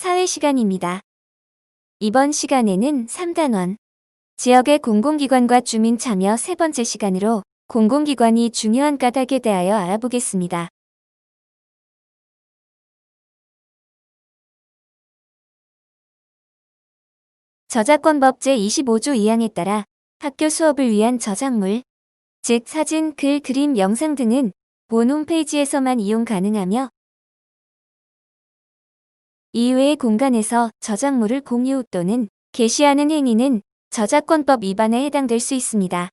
사회 시간입니다. 이번 시간에는 3단원, 지역의 공공기관과 주민 참여 세 번째 시간으로 공공기관이 중요한 까닭에 대하여 알아보겠습니다. 저작권법 제25조 2항에 따라 학교 수업을 위한 저작물, 즉 사진, 글, 그림, 영상 등은 본 홈페이지에서만 이용 가능하며 이외의 공간에서 저작물을 공유 또는 게시하는 행위는 저작권법 위반에 해당될 수 있습니다.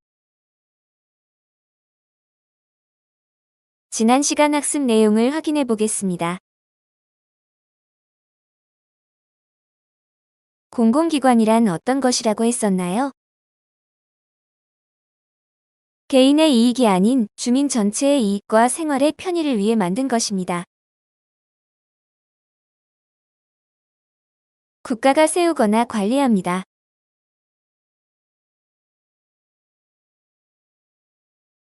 지난 시간 학습 내용을 확인해 보겠습니다. 공공기관이란 어떤 것이라고 했었나요? 개인의 이익이 아닌 주민 전체의 이익과 생활의 편의를 위해 만든 것입니다. 국가가 세우거나 관리합니다.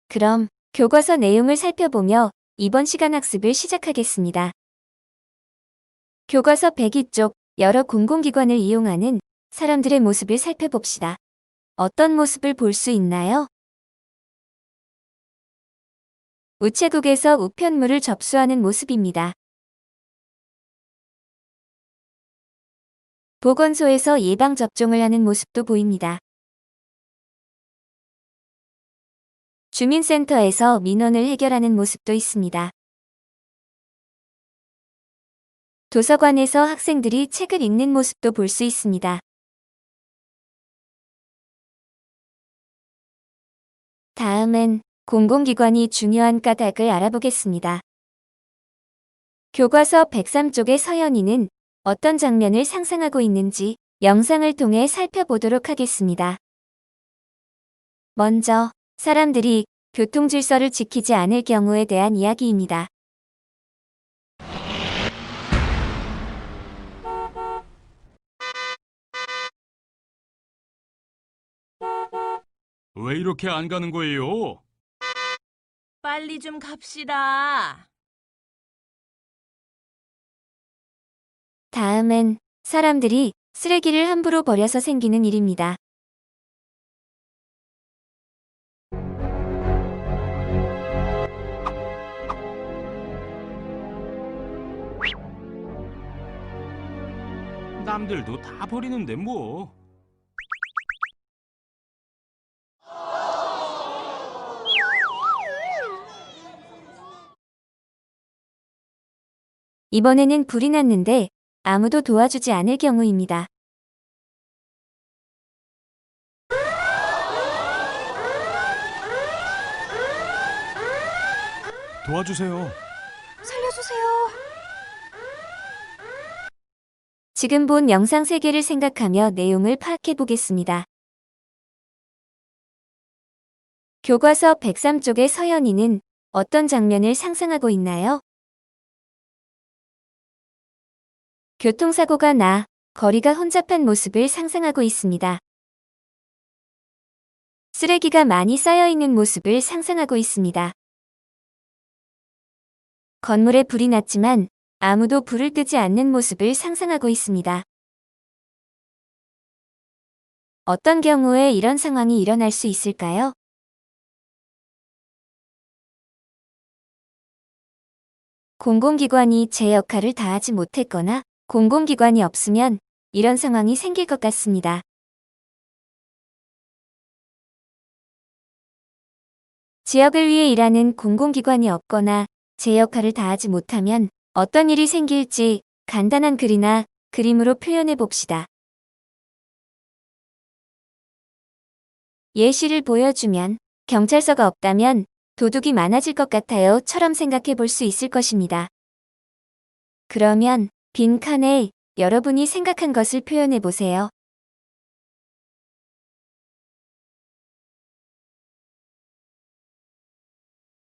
그럼 교과서 내용을 살펴보며 이번 시간 학습을 시작하겠습니다. 교과서 102쪽 여러 공공기관을 이용하는 사람들의 모습을 살펴봅시다. 어떤 모습을 볼 수 있나요? 우체국에서 우편물을 접수하는 모습입니다. 보건소에서 예방접종을 하는 모습도 보입니다. 주민센터에서 민원을 해결하는 모습도 있습니다. 도서관에서 학생들이 책을 읽는 모습도 볼 수 있습니다. 다음은 공공기관이 중요한 까닭을 알아보겠습니다. 교과서 103쪽의 서연이는 어떤 장면을 상상하고 있는지 영상을 통해 살펴보도록 하겠습니다. 먼저 사람들이 교통질서를 지키지 않을 경우에 대한 이야기입니다. 왜 이렇게 안 가는 거예요? 빨리 좀 갑시다. 다음은 사람들이 쓰레기를 함부로 버려서 생기는 일입니다. 남들도 다 버리는데 뭐. 이번에는 불이 났는데 아무도 도와주지 않을 경우입니다. 도와주세요. 살려주세요. 지금 본 영상 3개를 생각하며 내용을 파악해 보겠습니다. 교과서 103쪽의 서연이는 어떤 장면을 상상하고 있나요? 교통사고가 나 거리가 혼잡한 모습을 상상하고 있습니다. 쓰레기가 많이 쌓여 있는 모습을 상상하고 있습니다. 건물에 불이 났지만 아무도 불을 끄지 않는 모습을 상상하고 있습니다. 어떤 경우에 이런 상황이 일어날 수 있을까요? 공공기관이 제 역할을 다하지 못했거나 공공기관이 없으면 이런 상황이 생길 것 같습니다. 지역을 위해 일하는 공공기관이 없거나 제 역할을 다하지 못하면 어떤 일이 생길지 간단한 글이나 그림으로 표현해 봅시다. 예시를 보여주면 경찰서가 없다면 도둑이 많아질 것 같아요,처럼 생각해 볼 수 있을 것입니다. 그러면 빈 칸에 여러분이 생각한 것을 표현해 보세요.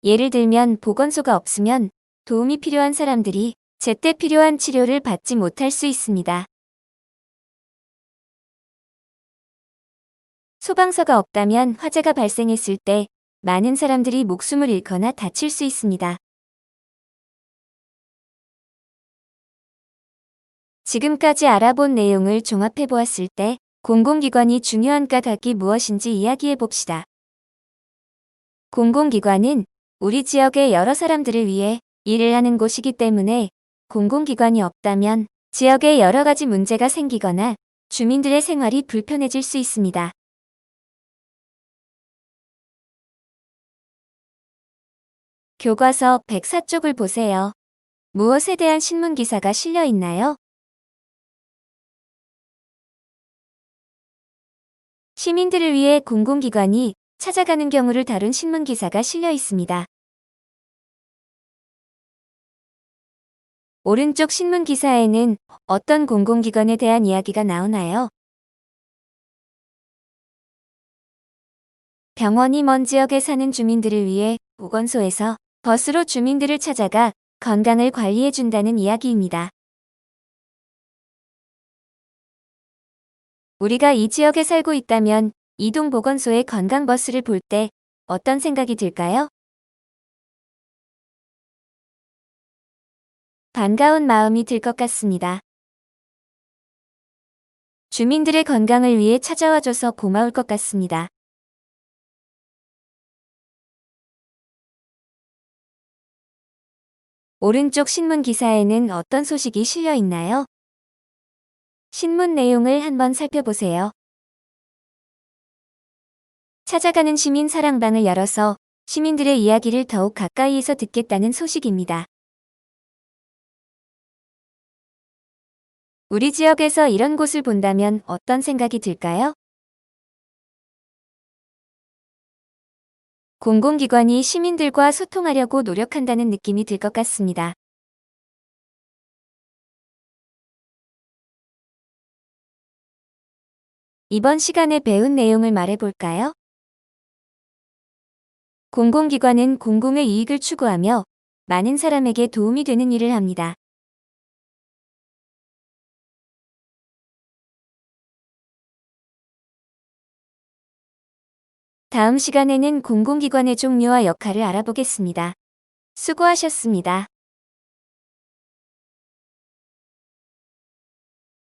예를 들면 보건소가 없으면 도움이 필요한 사람들이 제때 필요한 치료를 받지 못할 수 있습니다. 소방서가 없다면 화재가 발생했을 때 많은 사람들이 목숨을 잃거나 다칠 수 있습니다. 지금까지 알아본 내용을 종합해 보았을 때 공공기관이 중요한 까닭이 무엇인지 이야기해 봅시다. 공공기관은 우리 지역의 여러 사람들을 위해 일을 하는 곳이기 때문에 공공기관이 없다면 지역에 여러 가지 문제가 생기거나 주민들의 생활이 불편해질 수 있습니다. 교과서 104쪽을 보세요. 무엇에 대한 신문기사가 실려 있나요? 시민들을 위해 공공기관이 찾아가는 경우를 다룬 신문기사가 실려 있습니다. 오른쪽 신문기사에는 어떤 공공기관에 대한 이야기가 나오나요? 병원이 먼 지역에 사는 주민들을 위해 보건소에서 버스로 주민들을 찾아가 건강을 관리해준다는 이야기입니다. 우리가 이 지역에 살고 있다면 이동 보건소의 건강버스를 볼 때 어떤 생각이 들까요? 반가운 마음이 들 것 같습니다. 주민들의 건강을 위해 찾아와줘서 고마울 것 같습니다. 오른쪽 신문 기사에는 어떤 소식이 실려 있나요? 신문 내용을 한번 살펴보세요. 찾아가는 시민 사랑방을 열어서 시민들의 이야기를 더욱 가까이에서 듣겠다는 소식입니다. 우리 지역에서 이런 곳을 본다면 어떤 생각이 들까요? 공공기관이 시민들과 소통하려고 노력한다는 느낌이 들 것 같습니다. 이번 시간에 배운 내용을 말해볼까요? 공공기관은 공공의 이익을 추구하며 많은 사람에게 도움이 되는 일을 합니다. 다음 시간에는 공공기관의 종류와 역할을 알아보겠습니다. 수고하셨습니다.